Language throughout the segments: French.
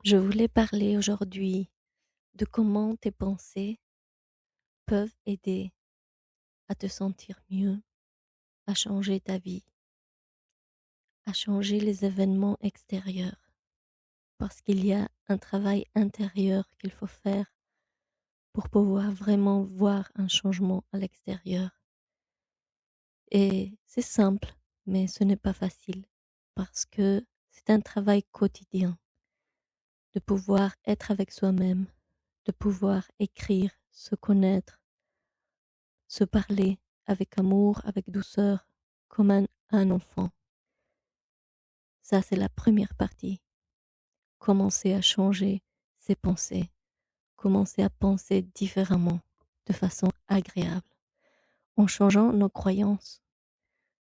Je voulais parler aujourd'hui de comment tes pensées peuvent aider à te sentir mieux, à changer ta vie, à changer les événements extérieurs. Parce qu'il y a un travail intérieur qu'il faut faire pour pouvoir vraiment voir un changement à l'extérieur. Et c'est simple, mais ce n'est pas facile parce que c'est un travail quotidien de pouvoir être avec soi-même, de pouvoir écrire, se connaître, se parler avec amour, avec douceur, comme un enfant. Ça, c'est la première partie. Commencer à changer ses pensées, commencer à penser différemment, de façon agréable, en changeant nos croyances.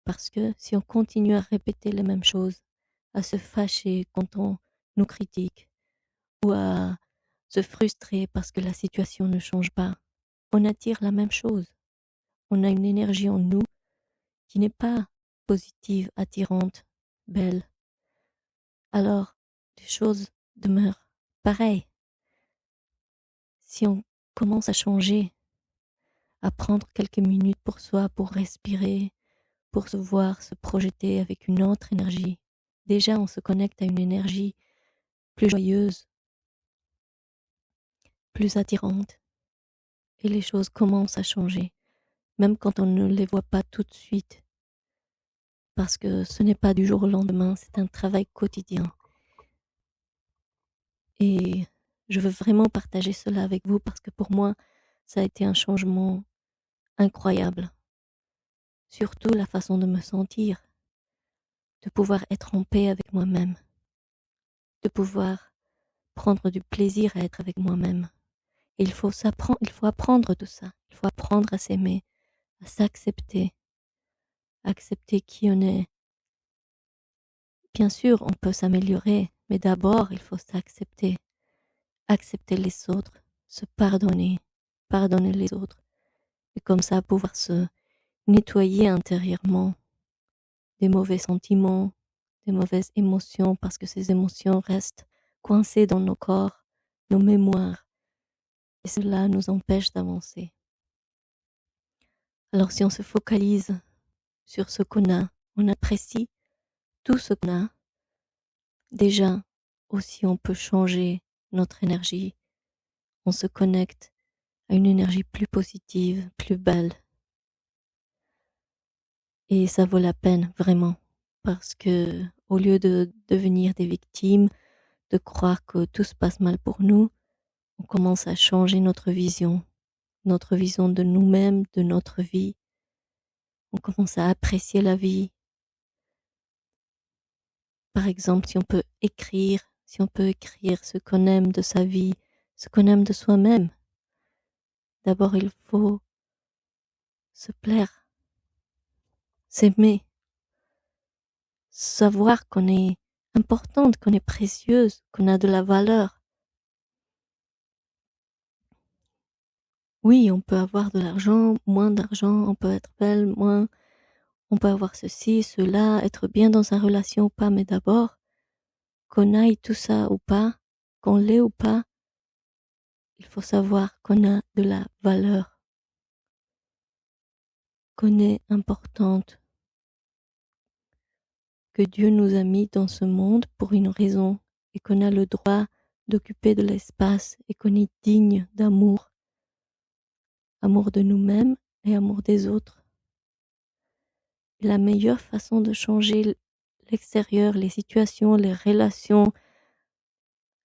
Parce que si on continue à répéter les mêmes choses, à se fâcher quand on nous critique, ou à se frustrer parce que la situation ne change pas, on attire la même chose. On a une énergie en nous qui n'est pas positive, attirante, belle. Alors, les choses demeurent pareilles. Si on commence à changer, à prendre quelques minutes pour soi, pour respirer, pour se voir, se projeter avec une autre énergie, déjà on se connecte à une énergie plus joyeuse, plus attirante, et les choses commencent à changer, même quand on ne les voit pas tout de suite, parce que ce n'est pas du jour au lendemain, c'est un travail quotidien. Et je veux vraiment partager cela avec vous parce que pour moi, ça a été un changement incroyable. Surtout la façon de me sentir, de pouvoir être en paix avec moi-même, de pouvoir prendre du plaisir à être avec moi-même. Et il faut apprendre tout ça. Il faut apprendre à s'aimer, à s'accepter, accepter qui on est. Bien sûr, on peut s'améliorer, mais d'abord, il faut s'accepter, accepter les autres, se pardonner, pardonner les autres. Et comme ça, pouvoir se nettoyer intérieurement des mauvais sentiments, des mauvaises émotions, parce que ces émotions restent coincées dans nos corps, nos mémoires, et cela nous empêche d'avancer. Alors si on se focalise sur ce qu'on a, on apprécie tout ce qu'on a, déjà aussi on peut changer notre énergie, on se connecte à une énergie plus positive, plus belle, et ça vaut la peine vraiment, parce que au lieu de devenir des victimes, de croire que tout se passe mal pour nous, on commence à changer notre vision de nous-mêmes, de notre vie. On commence à apprécier la vie. Par exemple, si on peut écrire ce qu'on aime de sa vie, ce qu'on aime de soi-même. D'abord, il faut se plaire, s'aimer, savoir qu'on est importante, qu'on est précieuse, qu'on a de la valeur. Oui, on peut avoir de l'argent, moins d'argent, on peut être belle, moins, on peut avoir ceci, cela, être bien dans sa relation ou pas, mais d'abord, qu'on aille tout ça ou pas, qu'on l'ait ou pas, il faut savoir qu'on a de la valeur, qu'on est importante, que Dieu nous a mis dans ce monde pour une raison et qu'on a le droit d'occuper de l'espace et qu'on est digne d'amour, amour de nous-mêmes et amour des autres. Et la meilleure façon de changer l'extérieur, les situations, les relations,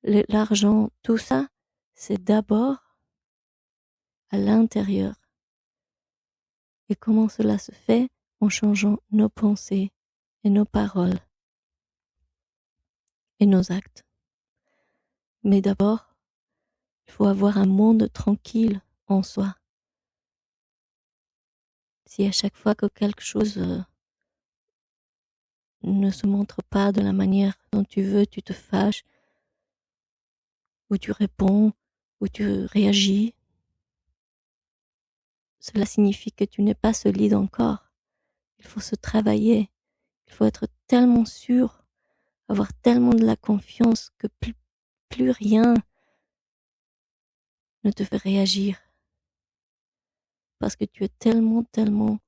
l'argent, tout ça, c'est d'abord à l'intérieur. Et comment cela se fait? En changeant nos pensées et nos paroles et nos actes. Mais d'abord, il faut avoir un monde tranquille en soi. Si à chaque fois que quelque chose ne se montre pas de la manière dont tu veux, tu te fâches, ou tu réponds, ou tu réagis, cela signifie que tu n'es pas solide encore. Il faut se travailler. Il faut être tellement sûr, avoir tellement de la confiance que plus plus rien ne te fait réagir parce que tu es tellement, tellement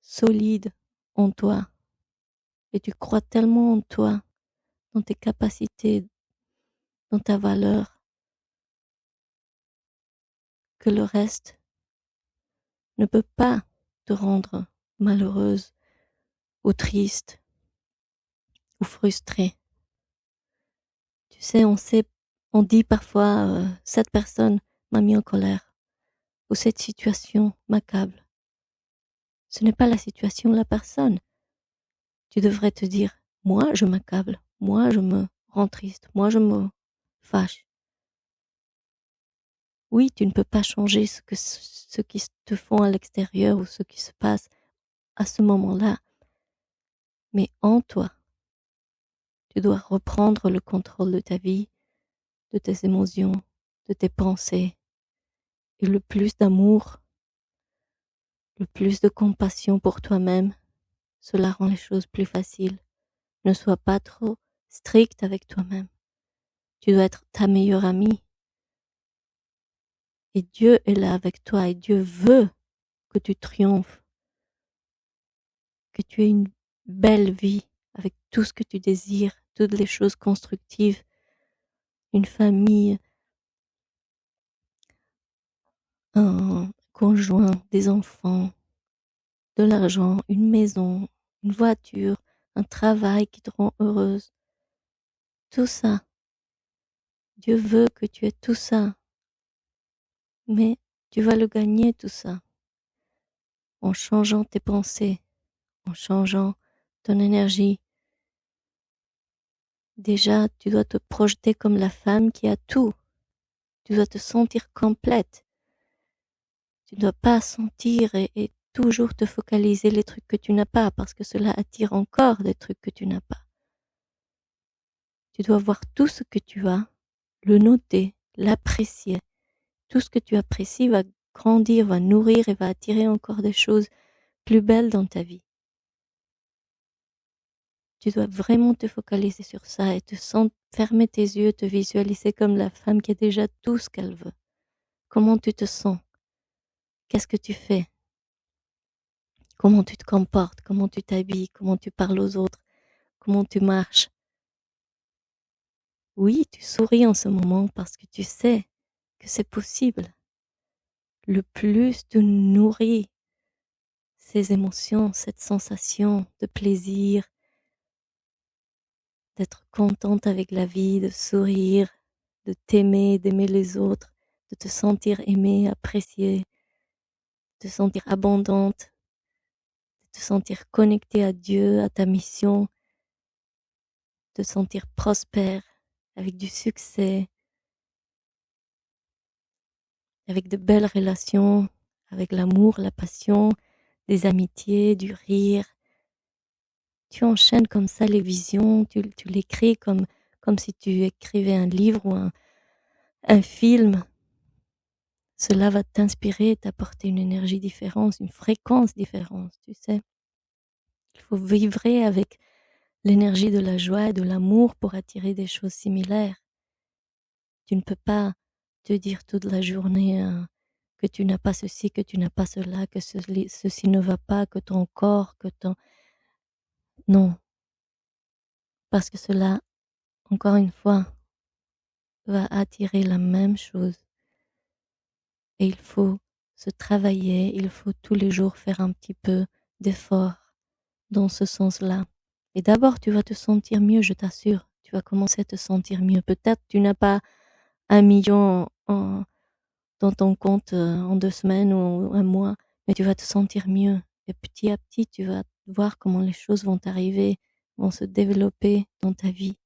solide en toi et tu crois tellement en toi, dans tes capacités, dans ta valeur, que le reste ne peut pas te rendre malheureuse ou triste ou frustrée. Tu sais, on dit parfois cette personne m'a mis en colère ou cette situation m'accable. Ce n'est pas la situation de la personne. Tu devrais te dire, moi je m'accable, moi je me rends triste, moi je me fâche. Oui, tu ne peux pas changer ce qui te font à l'extérieur ou ce qui se passe à ce moment-là, mais en toi, tu dois reprendre le contrôle de ta vie, de tes émotions, de tes pensées, et le plus d'amour, le plus de compassion pour toi-même, cela rend les choses plus faciles. Ne sois pas trop strict avec toi-même. Tu dois être ta meilleure amie. Et Dieu est là avec toi et Dieu veut que tu triomphes, que tu aies une belle vie avec tout ce que tu désires, toutes les choses constructives, une famille, un conjoint, des enfants, de l'argent, une maison, une voiture, un travail qui te rend heureuse. Tout ça, Dieu veut que tu aies tout ça, mais tu vas le gagner tout ça en changeant tes pensées, en changeant ton énergie. Déjà, tu dois te projeter comme la femme qui a tout. Tu dois te sentir complète. Tu ne dois pas sentir et toujours te focaliser les trucs que tu n'as pas parce que cela attire encore des trucs que tu n'as pas. Tu dois voir tout ce que tu as, le noter, l'apprécier. Tout ce que tu apprécies va grandir, va nourrir et va attirer encore des choses plus belles dans ta vie. Tu dois vraiment te focaliser sur ça et fermer tes yeux, te visualiser comme la femme qui a déjà tout ce qu'elle veut. Comment tu te sens? Qu'est-ce que tu fais? Comment tu te comportes? Comment tu t'habilles? Comment tu parles aux autres? Comment tu marches? Oui, tu souris en ce moment parce que tu sais que c'est possible. Le plus tu nourris ces émotions, cette sensation de plaisir, d'être contente avec la vie, de sourire, de t'aimer, d'aimer les autres, de te sentir aimée, appréciée, de te sentir abondante, de te sentir connectée à Dieu, à ta mission, de te sentir prospère, avec du succès, avec de belles relations, avec l'amour, la passion, des amitiés, du rire. Tu enchaînes comme ça les visions, tu l'écris comme si tu écrivais un livre ou un film. Cela va t'inspirer, t'apporter une énergie différente, une fréquence différente, tu sais. Il faut vivre avec l'énergie de la joie et de l'amour pour attirer des choses similaires. Tu ne peux pas te dire toute la journée que tu n'as pas ceci, que tu n'as pas cela, que ceci ne va pas, que ton corps, que ton... Non, parce que cela, encore une fois, va attirer la même chose. Et il faut se travailler, il faut tous les jours faire un petit peu d'effort dans ce sens-là. Et d'abord, tu vas te sentir mieux, je t'assure. Tu vas commencer à te sentir mieux. Peut-être tu n'as pas 1 million dans ton compte en 2 semaines ou un mois, mais tu vas te sentir mieux. Et petit à petit, tu vas voir comment les choses vont arriver, vont se développer dans ta vie.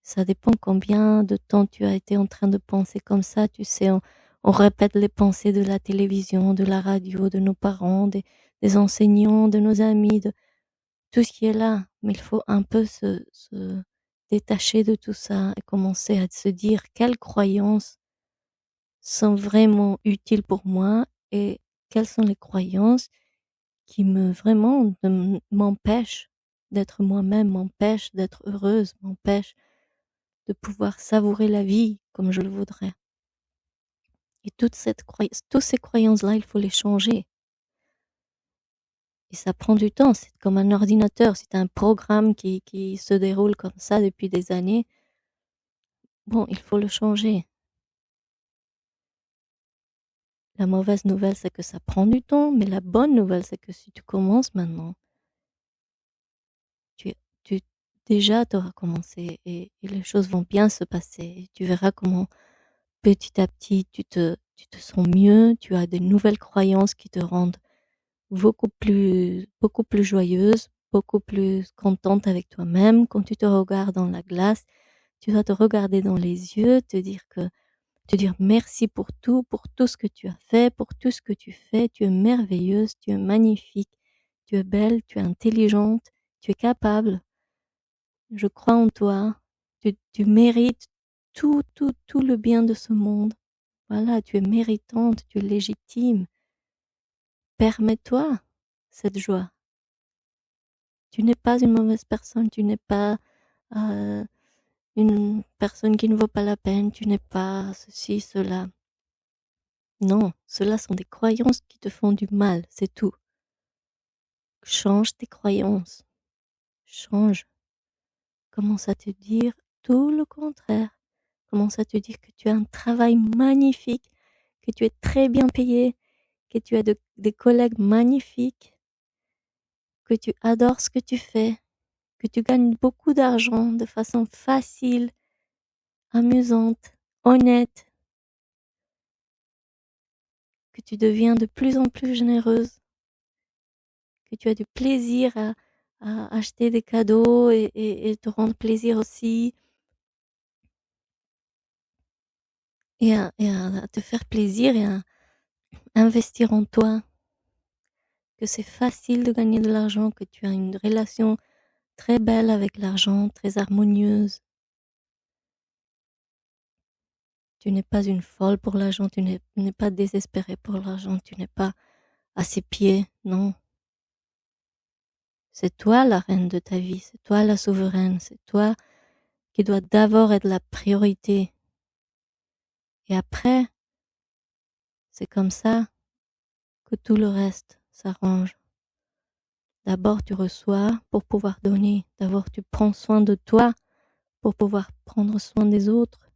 Ça dépend combien de temps tu as été en train de penser comme ça. Tu sais, on répète les pensées de la télévision, de la radio, de nos parents, des enseignants, de nos amis, de tout ce qui est là. Mais il faut un peu se détacher de tout ça et commencer à se dire quelles croyances sont vraiment utiles pour moi et quelles sont les croyances qui me vraiment m'empêchent d'être moi-même, m'empêche d'être heureuse, m'empêche de pouvoir savourer la vie comme je le voudrais. Et toutes ces croyances-là, il faut les changer. Et ça prend du temps, c'est comme un ordinateur. Si tu as un programme qui se déroule comme ça depuis des années, bon, il faut le changer. La mauvaise nouvelle, c'est que ça prend du temps, mais la bonne nouvelle, c'est que si tu commences maintenant, tu, tu déjà tu auras commencé et les choses vont bien se passer. Tu verras comment petit à petit tu te sens mieux, tu as des nouvelles croyances qui te rendent beaucoup plus joyeuse, beaucoup plus contente avec toi-même. Quand tu te regardes dans la glace, tu vas te regarder dans les yeux, te dire merci pour tout ce que tu as fait, pour tout ce que tu fais. Tu es merveilleuse, tu es magnifique, tu es belle, tu es intelligente, tu es capable. Je crois en toi. Tu mérites tout le bien de ce monde. Voilà, tu es méritante, tu es légitime. Permets-toi cette joie. Tu n'es pas une mauvaise personne, tu n'es pas euh, une personne qui ne vaut pas la peine, tu n'es pas ceci, cela. Non, cela sont des croyances qui te font du mal, c'est tout. Change tes croyances, change. Commence à te dire tout le contraire. Commence à te dire que tu as un travail magnifique, que tu es très bien payé, que tu as des collègues magnifiques, que tu adores ce que tu fais, que tu gagnes beaucoup d'argent de façon facile, amusante, honnête, que tu deviens de plus en plus généreuse, que tu as du plaisir à acheter des cadeaux et te rendre plaisir aussi, et à te faire plaisir et à investir en toi, que c'est facile de gagner de l'argent, que tu as une relation très belle avec l'argent, très harmonieuse. Tu n'es pas une folle pour l'argent, tu n'es pas désespérée pour l'argent, tu n'es pas à ses pieds, non. C'est toi la reine de ta vie, c'est toi la souveraine, c'est toi qui dois d'abord être la priorité. Et après, c'est comme ça que tout le reste s'arrange. D'abord, tu reçois pour pouvoir donner. D'abord, tu prends soin de toi pour pouvoir prendre soin des autres.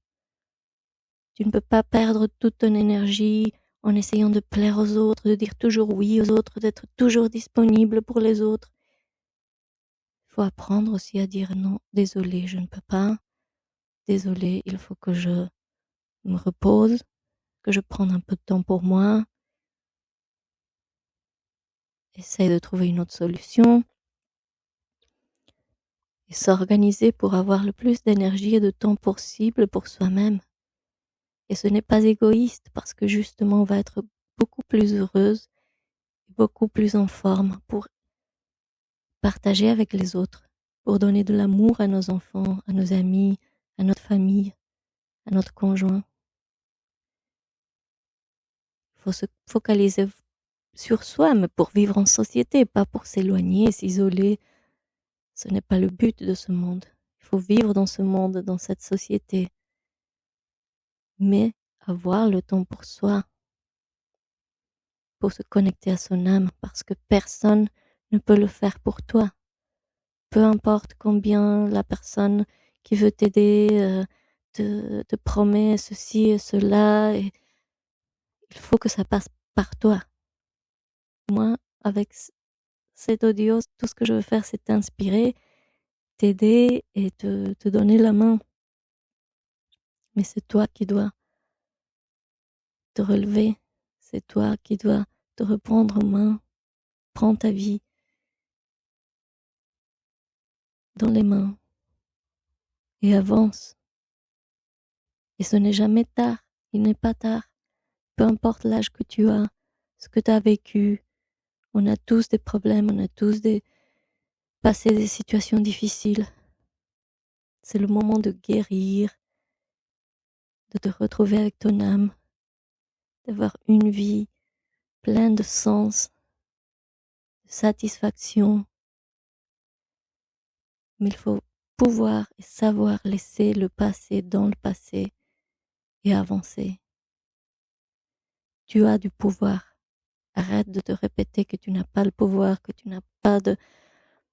Tu ne peux pas perdre toute ton énergie en essayant de plaire aux autres, de dire toujours oui aux autres, d'être toujours disponible pour les autres. Il faut apprendre aussi à dire non, désolé, je ne peux pas. Désolé, il faut que je me repose, que je prenne un peu de temps pour moi. Essaye de trouver une autre solution et s'organiser pour avoir le plus d'énergie et de temps possible pour soi-même. Et ce n'est pas égoïste parce que justement on va être beaucoup plus heureuse, beaucoup plus en forme pour partager avec les autres, pour donner de l'amour à nos enfants, à nos amis, à notre famille, à notre conjoint. Il faut se focaliser sur soi, mais pour vivre en société, pas pour s'éloigner, s'isoler. Ce n'est pas le but de ce monde. Il faut vivre dans ce monde, dans cette société, mais avoir le temps pour soi, pour se connecter à son âme, parce que personne ne peut le faire pour toi. Peu importe combien la personne qui veut t'aider te promet ceci et cela, et il faut que ça passe par toi. Moi, avec cet audio, tout ce que je veux faire, c'est t'inspirer, t'aider et te donner la main. Mais c'est toi qui dois te relever, c'est toi qui dois te reprendre en main, prends ta vie dans les mains et avance. Et ce n'est jamais tard, il n'est pas tard. Peu importe l'âge que tu as, ce que tu as vécu, on a tous des problèmes, on a tous passé des situations difficiles. C'est le moment de guérir, de te retrouver avec ton âme, d'avoir une vie pleine de sens, de satisfaction, Mais il faut pouvoir et savoir laisser le passé dans le passé et avancer. Tu as du pouvoir. Arrête de te répéter que tu n'as pas le pouvoir, que tu n'as pas de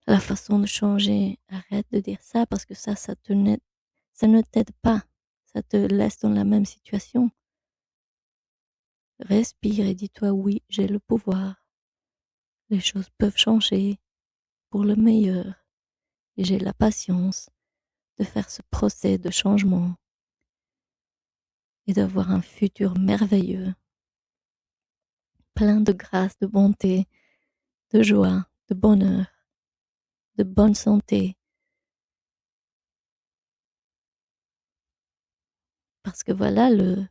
la façon de changer. Arrête de dire ça parce que ça ne t'aide pas. Ça te laisse dans la même situation. Respire et dis-toi oui, j'ai le pouvoir. Les choses peuvent changer pour le meilleur. Et j'ai la patience de faire ce procès de changement et d'avoir un futur merveilleux, plein de grâce, de bonté, de joie, de bonheur, de bonne santé. Parce que voilà, le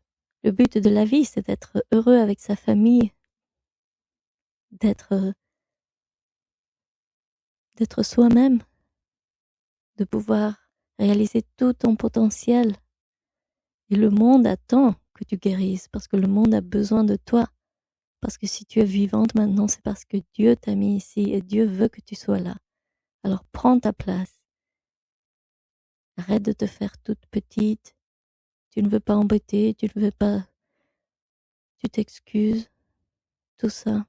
but de la vie, c'est d'être heureux avec sa famille, d'être d'être soi-même, de pouvoir réaliser tout ton potentiel. Et le monde attend que tu guérisses parce que le monde a besoin de toi. Parce que si tu es vivante maintenant, c'est parce que Dieu t'a mis ici et Dieu veut que tu sois là. Alors prends ta place. Arrête de te faire toute petite. Tu ne veux pas embêter, tu ne veux pas, tu t'excuses, tout ça.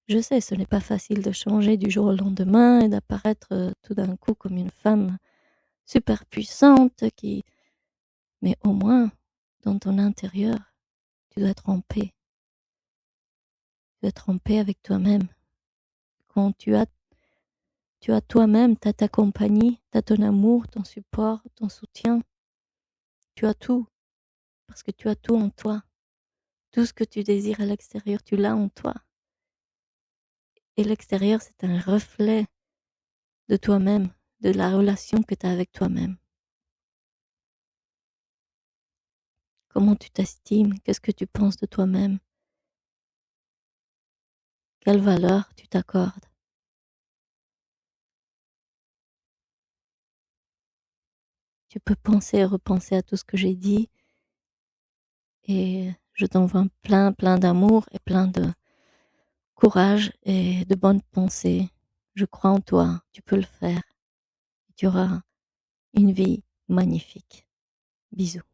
Je sais, ce n'est pas facile de changer du jour au lendemain et d'apparaître tout d'un coup comme une femme super puissante qui... Mais au moins, dans ton intérieur, tu dois être en paix. Tu dois être en paix avec toi-même. Quand tu as toi-même, tu as ta compagnie, tu as ton amour, ton support, ton soutien. Tu as tout, parce que tu as tout en toi. Tout ce que tu désires à l'extérieur, tu l'as en toi. Et l'extérieur, c'est un reflet de toi-même, de la relation que tu as avec toi-même. Comment tu t'estimes? Qu'est-ce que tu penses de toi-même? Quelle valeur tu t'accordes? Tu peux penser et repenser à tout ce que j'ai dit et je t'envoie plein, plein d'amour et plein de courage et de bonnes pensées. Je crois en toi, tu peux le faire. Tu auras une vie magnifique. Bisous.